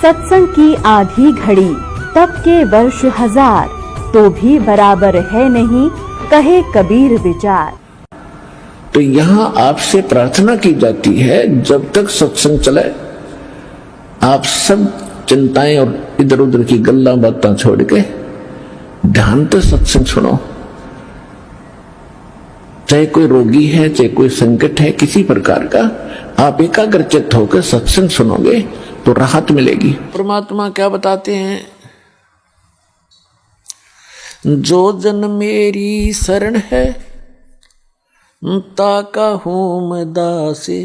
सत्संग की आधी घड़ी तप के वर्ष 1000 तो भी बराबर है नहीं, कहे कबीर विचार। तो यहाँ आपसे प्रार्थना की जाती है, जब तक सत्संग चले आप सब चिंताएं और इधर उधर की गल्ला बातें छोड़ के ध्यान से सत्संग सुनो। चाहे कोई रोगी है, चाहे कोई संकट है किसी प्रकार का, आप एकाग्रचित्त होकर सत्संग सुनोगे तो राहत मिलेगी। परमात्मा क्या बताते हैं, जो जन मेरी शरण है ताका हूं मैं दासे,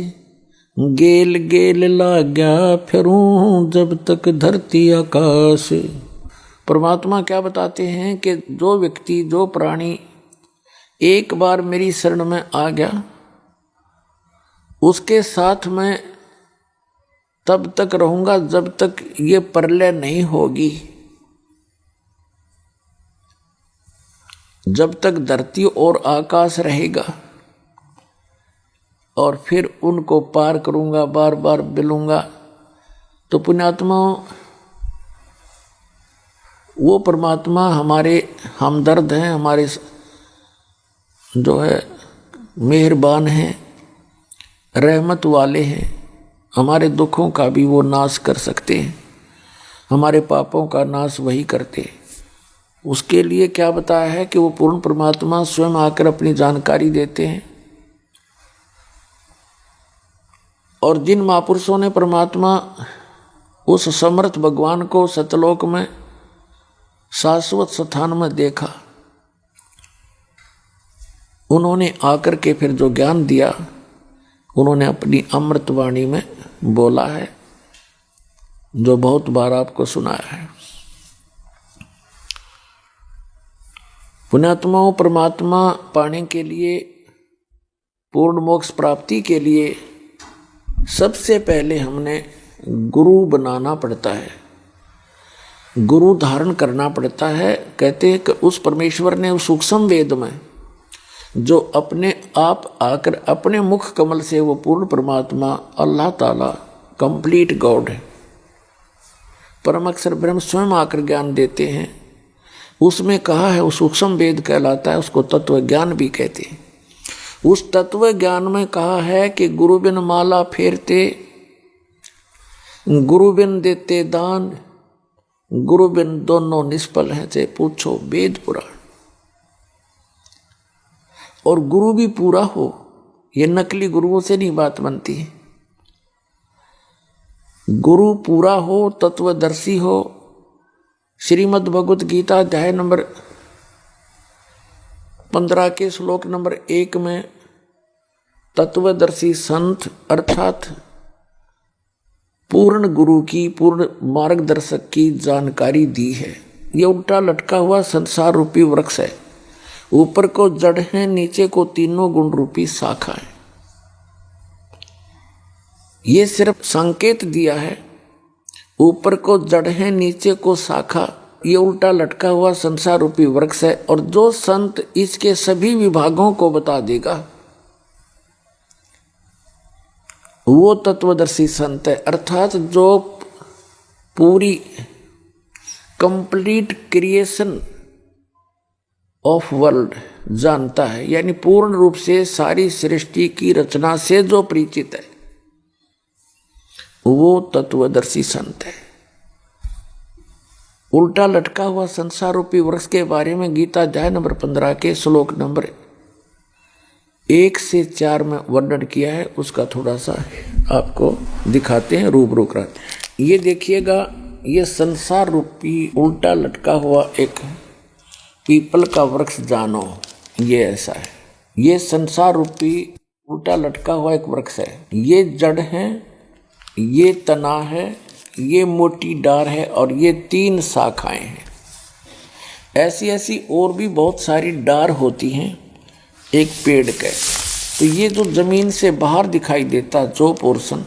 गेल गेल लाग्या फिरूं जब तक धरती आकाश। परमात्मा क्या बताते हैं कि जो व्यक्ति, जो प्राणी एक बार मेरी शरण में आ गया, उसके साथ मैं तब तक रहूंगा जब तक ये प्रलय नहीं होगी, जब तक धरती और आकाश रहेगा, और फिर उनको पार करूंगा, बार बार मिलूंगा। तो पुण्यात्मा, वो परमात्मा हमारे हमदर्द हैं, हमारे जो है मेहरबान हैं, रहमत वाले हैं। हमारे दुखों का भी वो नाश कर सकते हैं, हमारे पापों का नाश वही करते हैं। उसके लिए क्या बताया है कि वो पूर्ण परमात्मा स्वयं आकर अपनी जानकारी देते हैं। और जिन महापुरुषों ने परमात्मा उस समर्थ भगवान को सतलोक में शाश्वत स्थान में देखा, उन्होंने आकर के फिर जो ज्ञान दिया, उन्होंने अपनी अमृत वाणी में बोला है, जो बहुत बार आपको सुनाया है। पुण्यात्माओं, परमात्मा पाने के लिए, पूर्ण मोक्ष प्राप्ति के लिए सबसे पहले हमने गुरु बनाना पड़ता है, गुरु धारण करना पड़ता है। कहते हैं कि उस परमेश्वर ने उस सूक्ष्म वेद में जो अपने आप आकर अपने मुख कमल से, वो पूर्ण परमात्मा अल्लाह ताला कंप्लीट गॉड है, परम अक्षर ब्रह्म स्वयं आकर ज्ञान देते हैं, उसमें कहा है, उस सूक्ष्म वेद कहलाता है, उसको तत्व ज्ञान भी कहते हैं। उस तत्व ज्ञान में कहा है कि गुरु बिन माला फेरते, गुरु बिन देते दान, गुरु बिन दोनों निष्फल हैं, चाहे पूछो वेद पुराण। और गुरु भी पूरा हो, ये नकली गुरुओं से नहीं बात बनती है। गुरु पूरा हो, तत्वदर्शी हो। श्रीमद् भगवत गीता अध्याय नंबर 15 के श्लोक नंबर 1 में तत्वदर्शी संत अर्थात पूर्ण गुरु की, पूर्ण मार्गदर्शक की जानकारी दी है। ये उल्टा लटका हुआ संसार रूपी वृक्ष है, ऊपर को जड़ है, नीचे को तीनों गुण रूपी शाखा है। ये सिर्फ संकेत दिया है, ऊपर को जड़ है, नीचे को शाखा। ये उल्टा लटका हुआ संसार रूपी वृक्ष है। और जो संत इसके सभी विभागों को बता देगा, वो तत्वदर्शी संत है। अर्थात जो पूरी कंप्लीट क्रिएशन ऑफ वर्ल्ड जानता है, यानी पूर्ण रूप से सारी सृष्टि की रचना से जो परिचित है, वो तत्वदर्शी संत है। उल्टा लटका हुआ संसार रूपी वृक्ष के बारे में गीता अध्याय नंबर 15 के श्लोक नंबर 1 से 4 में वर्णन किया है। उसका थोड़ा सा आपको दिखाते हैं, रूबरू कराते हैं। ये देखिएगा, ये संसार रूपी उल्टा लटका हुआ एक पीपल का वृक्ष जानो, ये ऐसा है। ये संसार रूपी उल्टा लटका हुआ एक वृक्ष है। ये जड़ है, ये तना है, ये मोटी डार है, और ये 3 शाखाएं हैं। ऐसी ऐसी और भी बहुत सारी डार होती हैं एक पेड़ के। तो ये जो जमीन से बाहर दिखाई देता जो पोर्शन,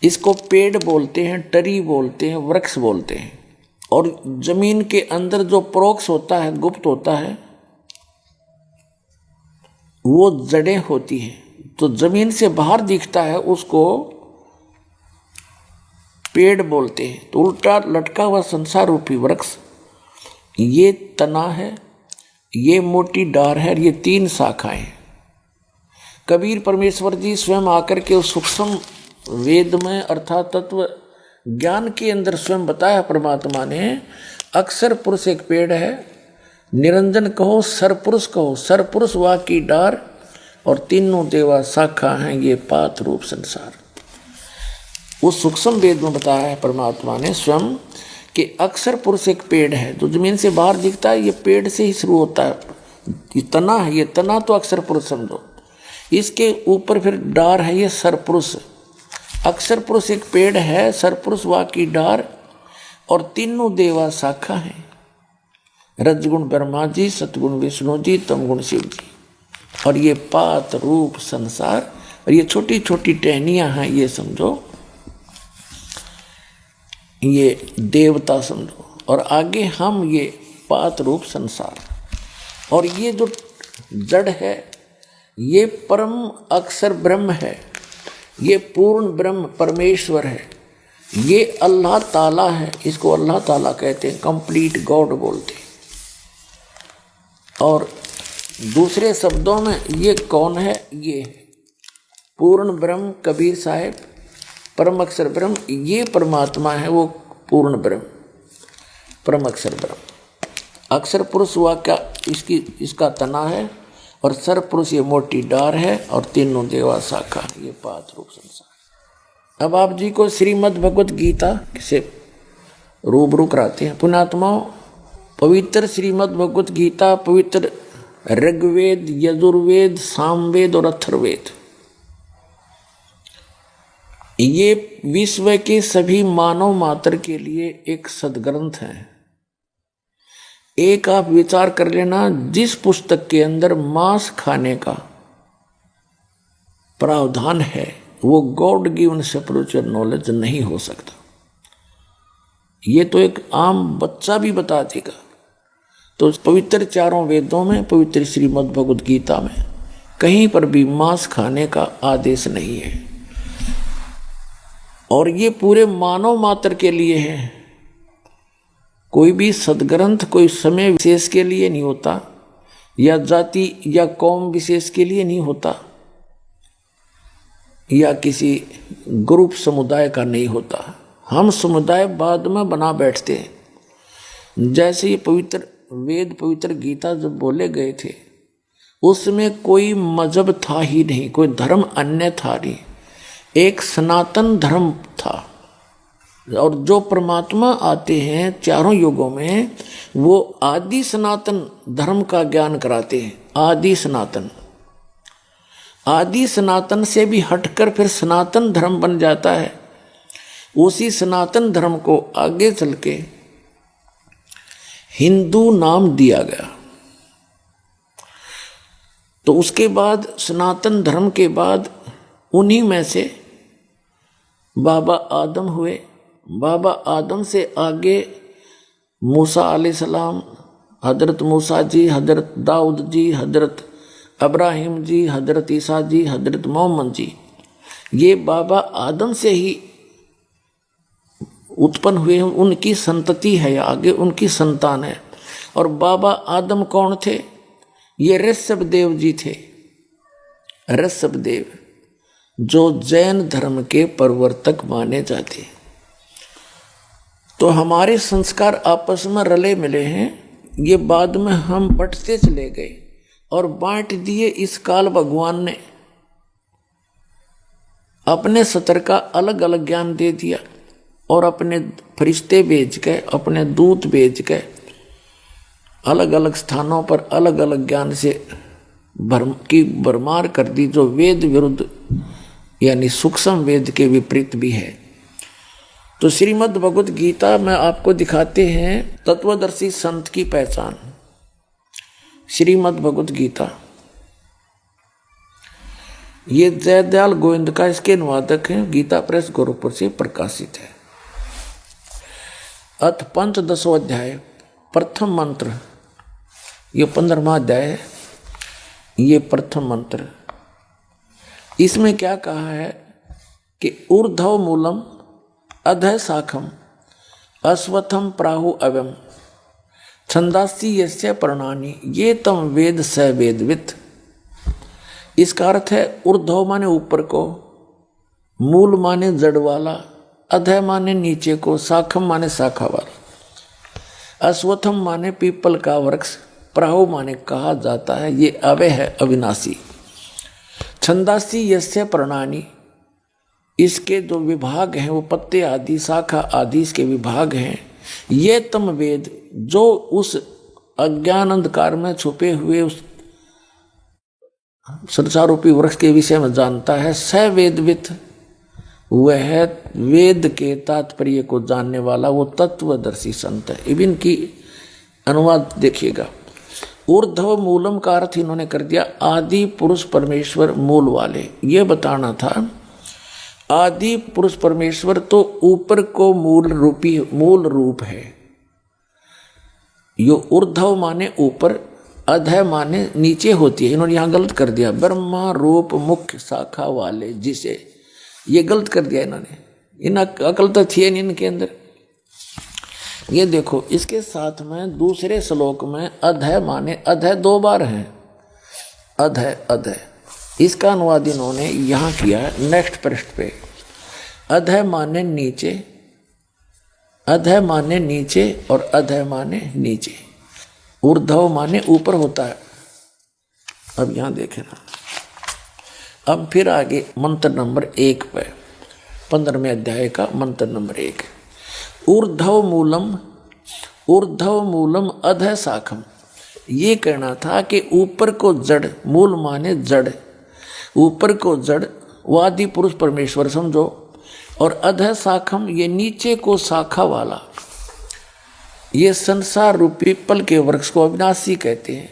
इसको पेड़ बोलते हैं, टरी बोलते हैं, वृक्ष बोलते हैं। और जमीन के अंदर जो परोक्ष होता है, गुप्त होता है, वो जड़ें होती हैं। तो जमीन से बाहर दिखता है उसको पेड़ बोलते हैं। तो उल्टा लटका हुआ संसार रूपी वृक्ष, ये तना है, ये मोटी डार है, ये 3 शाखाएं। कबीर परमेश्वर जी स्वयं आकर के उस सूक्ष्म वेद में अर्थात तत्व ज्ञान के अंदर स्वयं बताया परमात्मा ने, अक्षर पुरुष एक पेड़ है, निरंजन कहो सरपुरुष कहो, सरपुरुष वा की डार और तीनों देवा शाखा हैं, ये पात रूप संसार। उस सूक्ष्म वेद में बताया है परमात्मा ने स्वयं कि अक्षर पुरुष एक पेड़ है जो जमीन से बाहर दिखता है, ये पेड़ से ही शुरू होता है, ये तना है, ये तना तो अक्षर पुरुष समझो। इसके ऊपर फिर डार है, ये सरपुरुष। अक्षर पुरुष एक पेड़ है, सरपुरुष वा की डार और तीनों देवा शाखा हैं, रजगुण ब्रह्मा जी, सतगुण विष्णु जी, तमगुण शिव जी। और ये पात रूप संसार, और ये छोटी छोटी टहनियां हैं, ये समझो, ये देवता समझो, और आगे हम ये पात रूप संसार। और ये जो जड़ है ये परम अक्षर ब्रह्म है, ये पूर्ण ब्रह्म परमेश्वर है, ये अल्लाह ताला है, इसको अल्लाह ताला कहते हैं, कंप्लीट गॉड बोलते हैं। और दूसरे शब्दों में ये कौन है? ये पूर्ण ब्रह्म कबीर साहेब, परम अक्षर ब्रह्म, ये परमात्मा है, वो पूर्ण ब्रह्म परम अक्षर ब्रह्म। अक्षर पुरुष हुआ क्या, इसका तना है, और सर पुरुष ये मोटी डार है, और तीनों देवा शाखा, ये पात रूप संसार। अब आप जी को श्रीमद् भगवत गीता से रूबरू कराते हैं। पुण्यात्माओं, पवित्र श्रीमद् भगवत गीता, पवित्र ऋग्वेद, यजुर्वेद, सामवेद और अथर्ववेद, ये विश्व के सभी मानव मात्र के लिए एक सदग्रंथ है। एक आप विचार कर लेना, जिस पुस्तक के अंदर मांस खाने का प्रावधान है वो गॉड गिवन स्पिरिचुअल नॉलेज नहीं हो सकता। ये तो एक आम बच्चा भी बता देगा। तो पवित्र चारों वेदों में, पवित्र श्रीमद् भगवद गीता में कहीं पर भी मांस खाने का आदेश नहीं है। और ये पूरे मानव मात्र के लिए है। कोई भी सदग्रंथ कोई समय विशेष के लिए नहीं होता, या जाति या कौम विशेष के लिए नहीं होता, या किसी ग्रुप समुदाय का नहीं होता। हम समुदाय बाद में बना बैठते हैं। जैसे ये पवित्र वेद, पवित्र गीता जब बोले गए थे, उसमें कोई मजहब था ही नहीं, कोई धर्म अन्य था नहीं, एक सनातन धर्म था। और जो परमात्मा आते हैं चारों युगों में, वो आदि सनातन धर्म का ज्ञान कराते हैं। आदि सनातन, आदि सनातन से भी हटकर फिर सनातन धर्म बन जाता है। उसी सनातन धर्म को आगे चल के हिंदू नाम दिया गया। तो उसके बाद सनातन धर्म के बाद उन्हीं में से बाबा आदम हुए। बाबा आदम से आगे मूसा अलैहिस्सलाम, हजरत मूसा जी, हजरत दाऊद जी, हजरत अब्राहिम जी, हजरत ईसा जी, हजरत मोहम्मद जी, ये बाबा आदम से ही उत्पन्न हुए हैं। उनकी संतति है, आगे उनकी संतान है। और बाबा आदम कौन थे? ये ऋषभदेव जी थे। ऋषभदेव जो जैन धर्म के प्रवर्तक माने जाते हैं। तो हमारे संस्कार आपस में रले मिले हैं। ये बाद में हम बंटते चले गए और बांट दिए। इस काल भगवान ने अपने सतर का अलग अलग ज्ञान दे दिया और अपने फरिश्ते भेज के, अपने दूत भेज के अलग अलग स्थानों पर अलग अलग ज्ञान से भरमार कर दी, जो वेद विरुद्ध यानी सूक्ष्म वेद के विपरीत भी है। तो श्रीमद् भगवत गीता में आपको दिखाते हैं तत्वदर्शी संत की पहचान। श्रीमद् भगवत गीता ये जयदयाल गोविंद का इसके अनुवादक हैं। गीता प्रेस गोरखपुर से प्रकाशित है। अथ पंचदशो अध्याय, प्रथम मंत्र, ये 15वां अध्याय है। ये प्रथम मंत्र, इसमें क्या कहा है कि ऊर्ध्व मूलम अधः शाखम अश्वत्थम प्राहु अवम छंदासी यस्य पर्णानि ये तम वेद स वेदवित। इसका अर्थ है ऊर्ध्व माने ऊपर को, मूल माने जड़ वाला, अधः माने नीचे को, शाखम माने शाखा वाला, अश्वत्थम माने पीपल का वृक्ष, प्राहु माने कहा जाता है ये अवय है अविनाशी। छंदासी यस्य पर्णानि इसके जो विभाग हैं वो पत्ते आदि शाखा आदि इसके विभाग हैं। ये तम वेद जो उस अज्ञान अंधकार में छुपे हुए उस संसारूपी वृक्ष के विषय में जानता है, स वेदवित वह वेद के तात्पर्य को जानने वाला वो तत्वदर्शी संत है। इबिन की अनुवाद देखिएगा। ऊर्ध्व मूलम का अर्थ इन्होंने कर दिया आदि पुरुष परमेश्वर मूल वाले। ये बताना था आदि पुरुष परमेश्वर तो ऊपर को मूल रूप है। यो ऊर्ध्व माने ऊपर, अधः माने नीचे होती है। इन्होंने यहां गलत कर दिया, ब्रह्मा रूप मुख्य शाखा वाले जिसे, ये गलत कर दिया इन्होंने। इन अकल तो थी नहीं इनके अंदर। ये देखो इसके साथ में दूसरे श्लोक में अधः माने अधः 2 बार है, अधः अधः। इसका अनुवाद इन्होंने यहाँ किया है नेक्स्ट पृष्ठ पे। अधः माने नीचे, अधः माने नीचे और अधः माने नीचे। ऊर्ध्व माने ऊपर होता है। अब यहाँ देखें ना, अब फिर आगे मंत्र नंबर 1 पे 15वें अध्याय का मंत्र नंबर 1। ऊर्ध्व मूलम अधः शाखम। ये कहना था कि ऊपर को जड़, मूल माने जड़, ऊपर को जड़ वादि पुरुष परमेश्वर समझो, और अधः शाखम ये नीचे को शाखा वाला। ये संसार रूपी पल के वृक्ष को अविनाशी कहते हैं।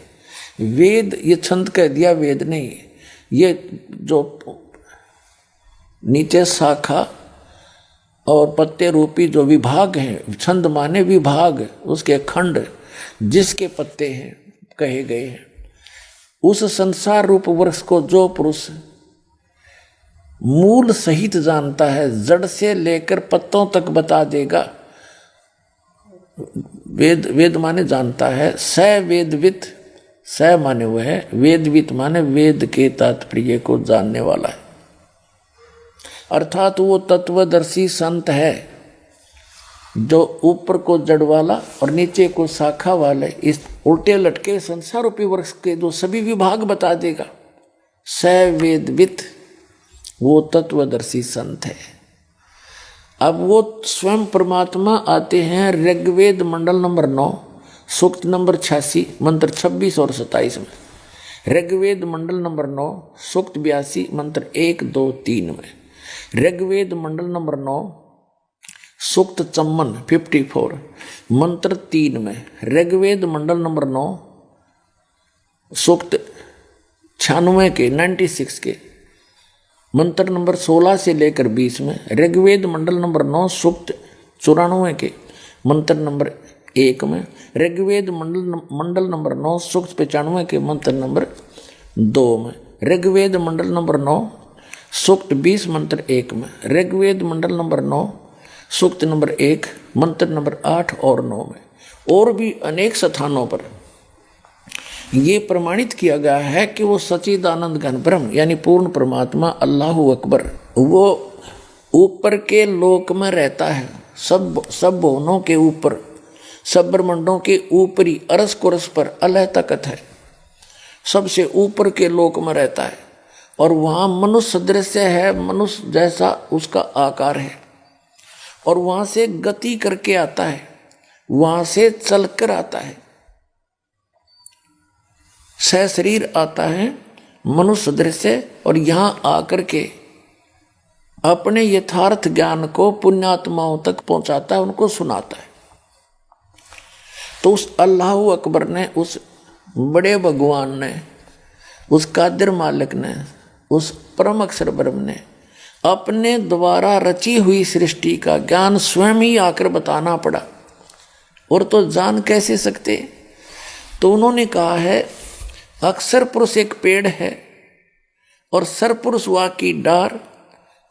वेद ये छंद कह दिया, वेद नहीं, ये जो नीचे शाखा और पत्ते रूपी जो विभाग हैं, छंद माने विभाग, उसके खंड जिसके पत्ते हैं कहे गए हैं, उस संसार रूप वृक्ष को जो पुरुष मूल सहित जानता है, जड़ से लेकर पत्तों तक बता देगा। वेद माने जानता है, स वेदवित, स माने वह है, वेदवित माने वेद के तात्पर्य को जानने वाला है। अर्थात वो तत्वदर्शी संत है जो ऊपर को जड़ वाला और नीचे को शाखा वाले इस उल्टे लटके संसार रूपी वृक्ष के जो सभी विभाग बता देगा। स वेदवित वो तत्वदर्शी संत है। अब वो स्वयं परमात्मा आते हैं ऋग्वेद मंडल नंबर 9 सूक्त नंबर 86 मंत्र 26 और 27 में। ऋग्वेद मंडल नंबर 9 सूक्त 82 मंत्र 1, 2, 3 में। ऋग्वेद मंडल नंबर 9 सूक्त 54 मंत्र 3 में। ऋग्वेद मंडल नंबर 9 सूक्त 96 के मंत्र नंबर 16 से लेकर 20 में। ऋग्वेद मंडल नंबर 9 सूक्त 94 के मंत्र नंबर 1 में। ऋग्वेद मंडल नंबर 9 सूक्त 95 के मंत्र नंबर 2 में। ऋग्वेद मंडल नंबर 9 सूक्त 20 मंत्र 1 में। ऋग्वेद मंडल नंबर 9 सूक्त नंबर 1 मंत्र नंबर 8 और 9 में। और भी अनेक स्थानों पर ये प्रमाणित किया गया है कि वो सच्चिदानंद घन ब्रह्म यानी पूर्ण परमात्मा अल्लाहु अकबर वो ऊपर के लोक में रहता है। सब भुवनों के ऊपर, सब ब्रह्मांडों के ऊपरी अरस कुरस पर अलह तकत है, सबसे ऊपर के लोक में रहता है। और वहाँ मनुष्य दृश्य है, मनुष्य जैसा उसका आकार है, और वहाँ से गति करके आता है, वहाँ से चलकर आता है, सशरीर आता है मनुष्य दृश्य, और यहाँ आकर के अपने यथार्थ ज्ञान को पुण्यात्माओं तक पहुंचाता है, उनको सुनाता है। तो उस अल्लाहु अकबर ने, उस बड़े भगवान ने, उस कादिर मालिक ने, उस परम अक्षर ब्रह्म ने अपने द्वारा रची हुई सृष्टि का ज्ञान स्वयं ही आकर बताना पड़ा। और तो जान कैसे सकते? तो उन्होंने कहा है अक्षर पुरुष एक पेड़ है और सरपुरुष वा की डार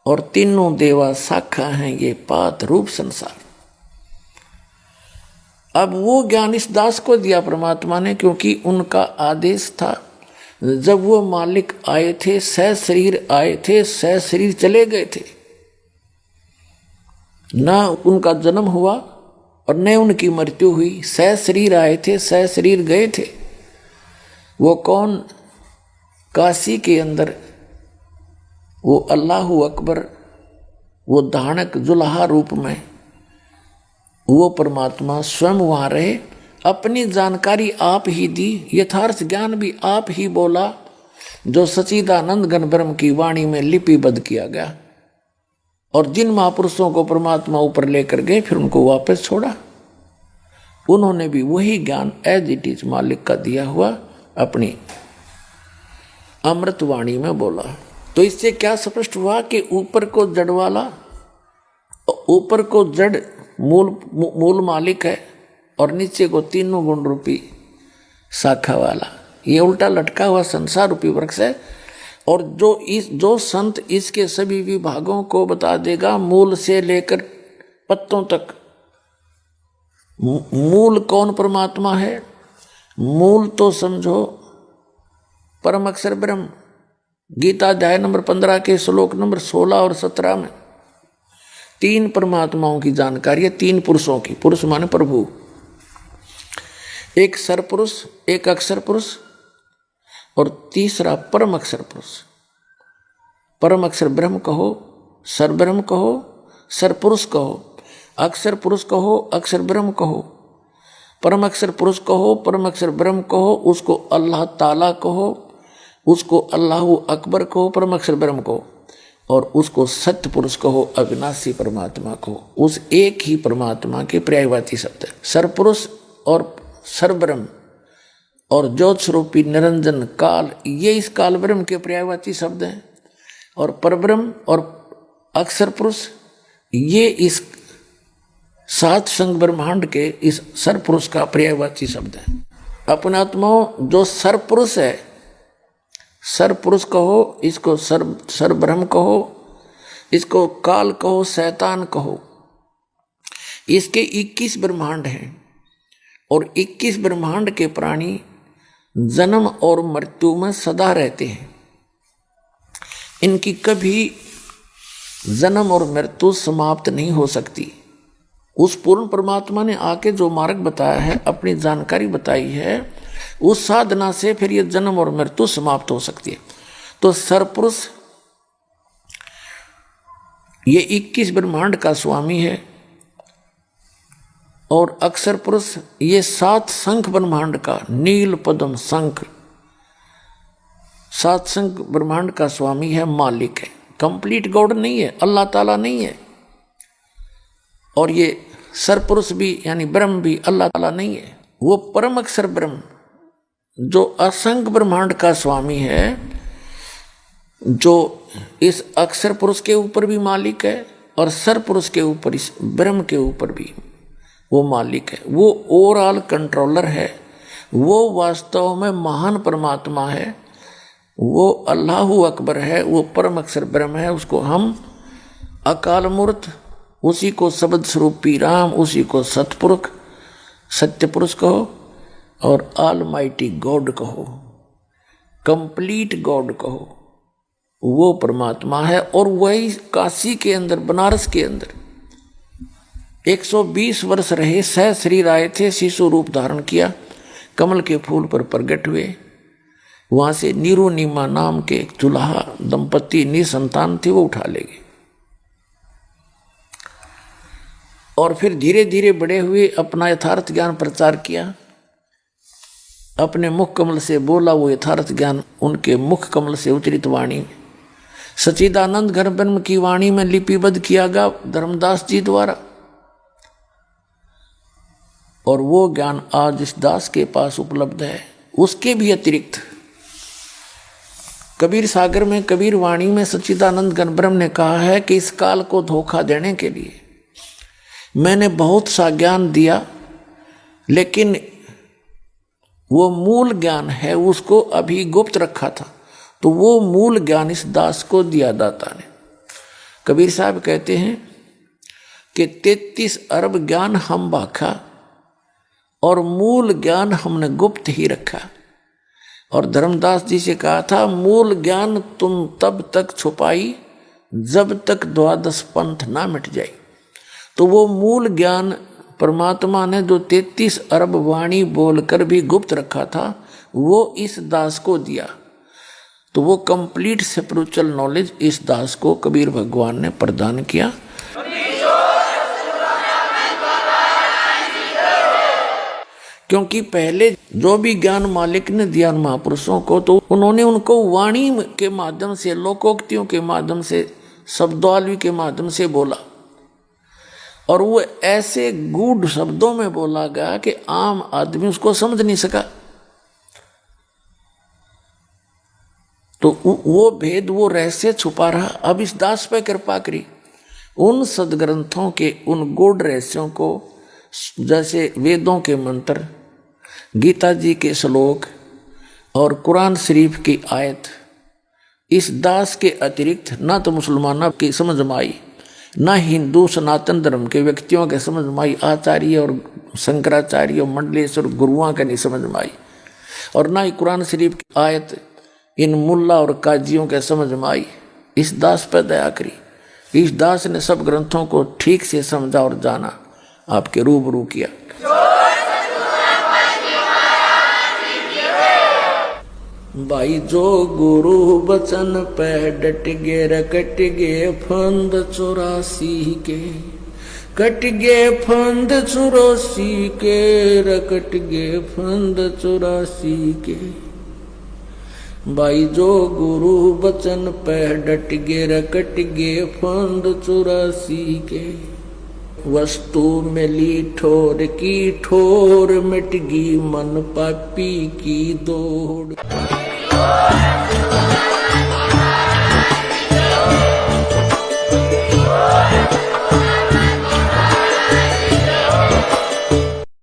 और तीनों देवा शाखा हैं ये पात रूप संसार। अब वो ज्ञान इस दास को दिया परमात्मा ने, क्योंकि उनका आदेश था। जब वो मालिक आए थे, सह शरीर आए थे, सह शरीर चले गए थे, ना उनका जन्म हुआ और न उनकी मृत्यु हुई। सह शरीर आए थे, सह शरीर गए थे। वो कौन? काशी के अंदर वो अल्लाहु अकबर, वो धानक जुल्हा रूप में वो परमात्मा स्वयं वहाँ रहे, अपनी जानकारी आप ही दी, यथार्थ ज्ञान भी आप ही बोला, जो सच्चिदानंद घन ब्रह्म की वाणी में लिपिबद्ध किया गया। और जिन महापुरुषों को परमात्मा ऊपर लेकर गए, फिर उनको वापस छोड़ा। उन्होंने भी वही ज्ञान एज इट इज मालिक का दिया हुआ अपनी अमृत वाणी में बोला। तो इससे क्या स्पष्ट हुआ कि ऊपर को जड़ वाला, ऊपर को जड़ मूल मालिक है और नीचे को तीनों गुण रूपी शाखा वाला, ये उल्टा लटका हुआ संसार रूपी वृक्ष है। और जो संत इसके सभी विभागों को बता देगा, मूल से लेकर पत्तों तक। मूल कौन परमात्मा है? मूल तो समझो परम अक्षर ब्रह्म। गीता अध्याय नंबर 15 के श्लोक नंबर 16 और 17 में 3 परमात्माओं की जानकारी है, 3 पुरुषों की। पुरुष माने प्रभु, एक सरपुरुष, एक अक्षर पुरुष और तीसरा परम अक्षर पुरुष। परम अक्षर ब्रह्म कहो, सर ब्रह्म कहो, सर पुरुष कहो, अक्षर पुरुष कहो, अक्षर ब्रह्म कहो, परम अक्षर पुरुष कहो, परम अक्षर ब्रह्म कहो, उसको अल्लाह ताला कहो, उसको अल्लाहु अकबर कहो, परम अक्षर ब्रह्म कहो, और उसको सत्य पुरुष कहो, अविनाशी परमात्मा कहो। उस एक ही परमात्मा के पर्यायवाची शब्द है सरपुरुष और सरब्रह्म और ज्योत स्वरूपी निरंजन काल, ये इस काल ब्रह्म के पर्यायवाची शब्द हैं। और परब्रह्म और अक्षर पुरुष ये इस सात संग ब्रह्मांड के इस सरपुरुष का पर्यायवाची शब्द है। अपने आत्माओं जो सरपुरुष है, सरपुरुष कहो, इसको सरब्रह्म कहो, इसको काल कहो, शैतान कहो। इसके 21 ब्रह्मांड हैं और 21 ब्रह्मांड के प्राणी जन्म और मृत्यु में सदा रहते हैं। इनकी कभी जन्म और मृत्यु समाप्त नहीं हो सकती। उस पूर्ण परमात्मा ने आके जो मार्ग बताया है, अपनी जानकारी बताई है, उस साधना से फिर ये जन्म और मृत्यु समाप्त हो सकती है। तो सरपुरुष ये 21 ब्रह्मांड का स्वामी है और अक्षर पुरुष ये 7 शंख ब्रह्मांड का, नील पद्म शंख, 7 शंख ब्रह्मांड का स्वामी है, मालिक है। कंप्लीट गॉड नहीं है, अल्लाह ताला नहीं है। और ये सरपुरुष भी यानी ब्रह्म भी अल्लाह ताला नहीं है। वो परम अक्षर ब्रह्म जो असंख्य ब्रह्मांड का स्वामी है, जो इस अक्षर पुरुष के ऊपर भी मालिक है और सर पुरुष के ऊपर, इस ब्रह्म के ऊपर भी वो मालिक है। वो ओवरऑल कंट्रोलर है। वो वास्तव में महान परमात्मा है। वो अल्लाहु अकबर है। वो परम अक्षर ब्रह्म है। उसको हम अकाल मूर्त, उसी को शब्द स्वरूपी राम, उसी को सतपुरुष, सत्य पुरुष कहो और ऑलमाइटी गॉड कहो, कंप्लीट गॉड कहो। वो परमात्मा है। और वही काशी के अंदर, बनारस के अंदर 120 वर्ष रहे, सह शरीर आए थे, शिशु रूप धारण किया, कमल के फूल पर प्रकट हुए। वहां से नीरू नीमा नाम के एक दुल्हा दंपत्ति निसंतान थे, वो उठा ले गए। और फिर धीरे धीरे बड़े हुए, अपना यथार्थ ज्ञान प्रचार किया, अपने मुख कमल से बोला वो यथार्थ ज्ञान, उनके मुख कमल से उच्चरित वाणी सच्चिदानंद घन ब्रह्म की वाणी में लिपिबद्ध किया गया धर्मदास जी द्वारा। और वो ज्ञान आज इस दास के पास उपलब्ध है। उसके भी अतिरिक्त कबीर सागर में, कबीर वाणी में सच्चिदानंद घन ब्रह्म ने कहा है कि इस काल को धोखा देने के लिए मैंने बहुत सा ज्ञान दिया, लेकिन वो मूल ज्ञान है उसको अभी गुप्त रखा था। तो वो मूल ज्ञान इस दास को दिया दाता ने। कबीर साहब कहते हैं कि 33 अरब ज्ञान हम बाखा और मूल ज्ञान हमने गुप्त ही रखा। और धर्मदास जी से कहा था, मूल ज्ञान तुम तब तक छुपाई जब तक 12 पंथ ना मिट जाए। तो वो मूल ज्ञान परमात्मा ने जो 33 अरब वाणी बोलकर भी गुप्त रखा था, वो इस दास को दिया। तो वो कंप्लीट स्पिरिचुअल नॉलेज इस दास को कबीर भगवान ने प्रदान किया। क्योंकि पहले जो भी ज्ञान मालिक ने दिया महापुरुषों को, तो उन्होंने उनको वाणी के माध्यम से, लोकोक्तियों के माध्यम से, शब्दावली के माध्यम से बोला। और वो ऐसे गूढ़ शब्दों में बोला गया कि आम आदमी उसको समझ नहीं सका। तो वो भेद, वो रहस्य छुपा रहा। अब इस दास पे कृपा करी, उन सदग्रंथों के उन गूढ़ रहस्यों को, जैसे वेदों के मंत्र, गीता जी के श्लोक और कुरान शरीफ की आयत, इस दास के अतिरिक्त ना तो मुसलमानों की समझ में आई, ना हिंदू सनातन धर्म के व्यक्तियों के समझ में आई, आचार्य और शंकराचार्य और मंडलेश्वर गुरुओं के नहीं समझ में आई, और ना ही कुरान शरीफ की आयत इन मुल्ला और काजियों के समझ में आई। इस दास पर दया करी। इस दास ने सब ग्रंथों को ठीक से समझा और जाना, आपके रूबरू किया। भाई जो गुरु बचन पे डट गे, रकट गे फंद 84 के, कट गे फंद 84 के, रकट गे फंद 84 के। भाई जो गुरु बचन पे डट गे, रकट गे फंद 84 के। वस्तु मिली ठोर की ठोर, मिट गई मन पापी की दौड़।